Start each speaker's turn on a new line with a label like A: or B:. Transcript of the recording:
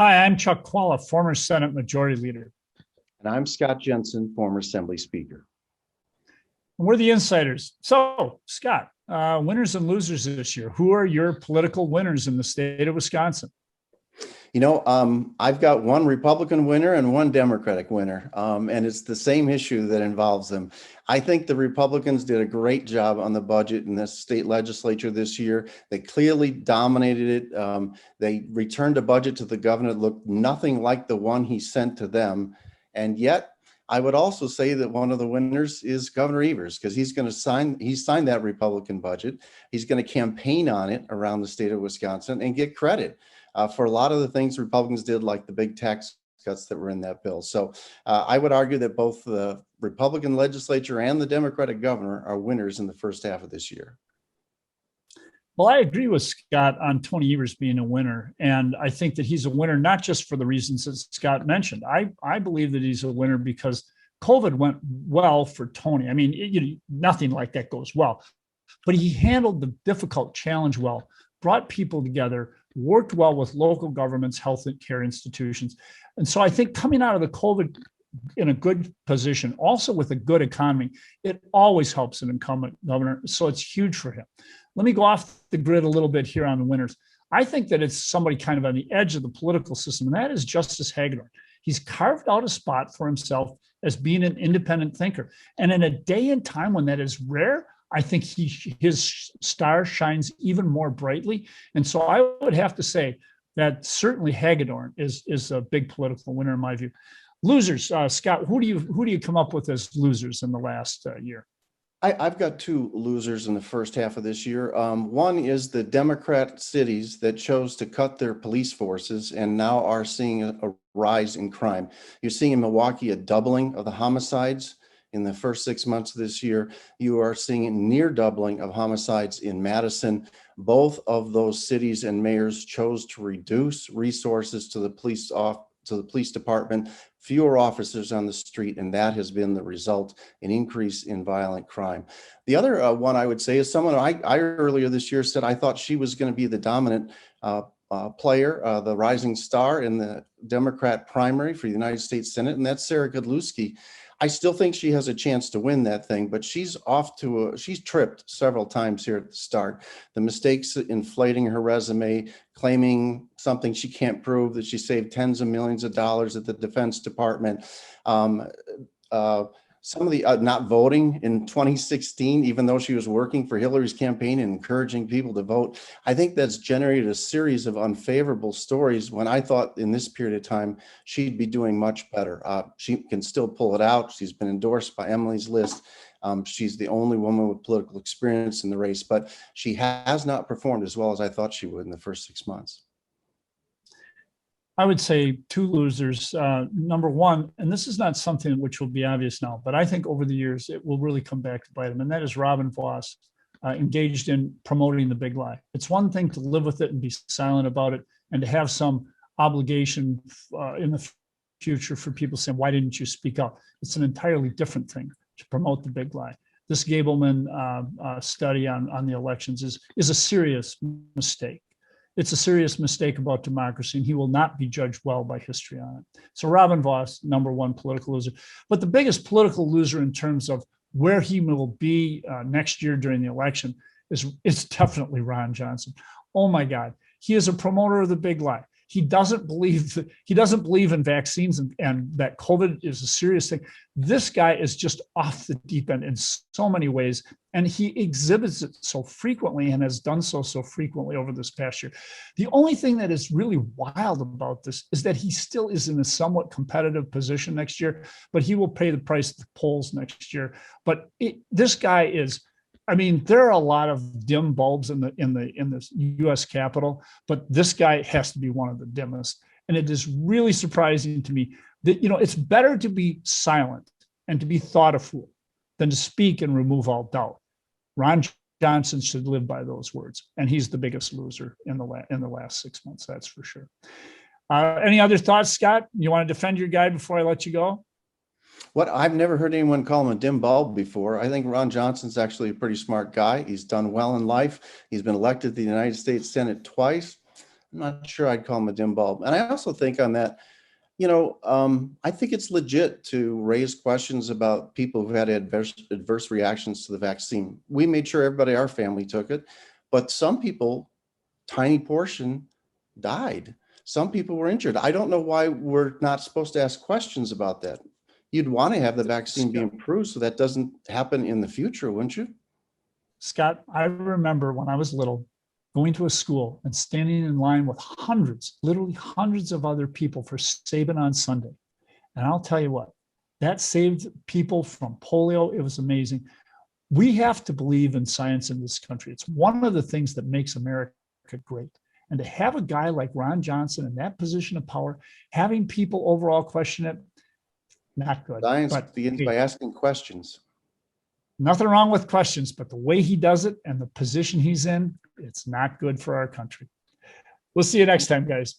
A: Hi, I'm Chuck Chvala, former Senate Majority Leader.
B: And I'm Scott Jensen, former Assembly Speaker.
A: And we're the insiders. So, Scott, winners and losers this year. Who are your political winners in the state of Wisconsin?
B: I've got one Republican winner and one Democratic winner, and it's the same issue that involves them. I think the Republicans did a great job on the budget in the state legislature this year. They clearly dominated it. They returned a budget to the governor that looked nothing like the one he sent to them. And yet, I would also say that one of the winners is Governor Evers, because he signed that Republican budget. He's going to campaign on it around the state of Wisconsin and get credit for a lot of the things Republicans did, like the big tax cuts that were in that bill. So I would argue that both the Republican legislature and the Democratic governor are winners in the first half of this year.
A: Well, I agree with Scott on Tony Evers being a winner. And I think that he's a winner, not just for the reasons that Scott mentioned. I believe that he's a winner because COVID went well for Tony. I mean, nothing like that goes well, but he handled the difficult challenge well, brought people together, worked well with local governments, health and care institutions. And so I think coming out of the COVID in a good position, also with a good economy, it always helps an incumbent governor. So it's huge for him. Let me go off the grid a little bit here on the winners. I think that it's somebody kind of on the edge of the political system, and that is Justice Hagedorn. He's carved out a spot for himself as being an independent thinker. And in a day and time when that is rare, I think his star shines even more brightly. And so I would have to say that certainly Hagedorn is a big political winner in my view. Losers, Scott, who do you come up with as losers in the last year?
B: I've got two losers in the first half of this year. One is the Democrat cities that chose to cut their police forces and now are seeing a rise in crime. You're seeing in Milwaukee a doubling of the homicides in the first 6 months of this year. You are seeing a near doubling of homicides in Madison. Both of those cities and mayors chose to reduce resources to the police department, fewer officers on the street, and that has been the result, an increase in violent crime. The other one I would say is someone I earlier this year said I thought she was going to be the dominant player, the rising star in the Democrat primary for the United States Senate, and that's Sarah Godlewski. I still think she has a chance to win that thing, but she's tripped several times here at the start. The mistakes inflating her resume, claiming something she can't prove, that she saved tens of millions of dollars at the Defense Department. Some of the not voting in 2016, even though she was working for Hillary's campaign and encouraging people to vote. I think that's generated a series of unfavorable stories when I thought in this period of time, she'd be doing much better. She can still pull it out. She's been endorsed by Emily's List. She's the only woman with political experience in the race, but she has not performed as well as I thought she would in the first 6 months.
A: I would say two losers. Number one, and this is not something which will be obvious now, but I think over the years it will really come back to bite him, and that is Robin Vos engaged in promoting the big lie. It's one thing to live with it and be silent about it, and to have some obligation in the future for people saying, why didn't you speak up? It's an entirely different thing to promote the big lie. This Gableman study on the elections is a serious mistake. It's a serious mistake about democracy, and he will not be judged well by history on it. So Robin Vos, number one political loser. But the biggest political loser in terms of where he will be next year during the election is definitely Ron Johnson. Oh my God, he is a promoter of the big lie. He doesn't believe in vaccines and that COVID is a serious thing. This guy is just off the deep end in so many ways, and he exhibits it so frequently and has done so frequently over this past year. The only thing that is really wild about this is that he still is in a somewhat competitive position next year, but he will pay the price at the polls next year. But this guy is. I mean, there are a lot of dim bulbs in the U.S. Capitol, but this guy has to be one of the dimmest. And it is really surprising to me that, it's better to be silent and to be thought a fool than to speak and remove all doubt. Ron Johnson should live by those words, and he's the biggest loser in the last 6 months. That's for sure. Any other thoughts, Scott? You want to defend your guy before I let you go?
B: I've never heard anyone call him a dim bulb before. I think Ron Johnson's actually a pretty smart guy. He's done well in life. He's been elected to the United States Senate twice. I'm not sure I'd call them a dim bulb. And I also think on that, I think it's legit to raise questions about people who had adverse reactions to the vaccine. We made sure everybody in our family took it, but some people, tiny portion, died. Some people were injured. I don't know why we're not supposed to ask questions about that. You'd want to have the vaccine be improved so that doesn't happen in the future, wouldn't you?
A: Scott, I remember when I was little going to a school and standing in line with hundreds, literally hundreds of other people for Sabin on Sunday. And I'll tell you what, that saved people from polio. It was amazing. We have to believe in science in this country. It's one of the things that makes America great. And to have a guy like Ron Johnson in that position of power, having people overall question it, not good.
B: Science
A: But
B: begins by asking questions.
A: nothing wrong with questions, but the way he does it and the position he's in, it's not good for our country. We'll see you next time, guys.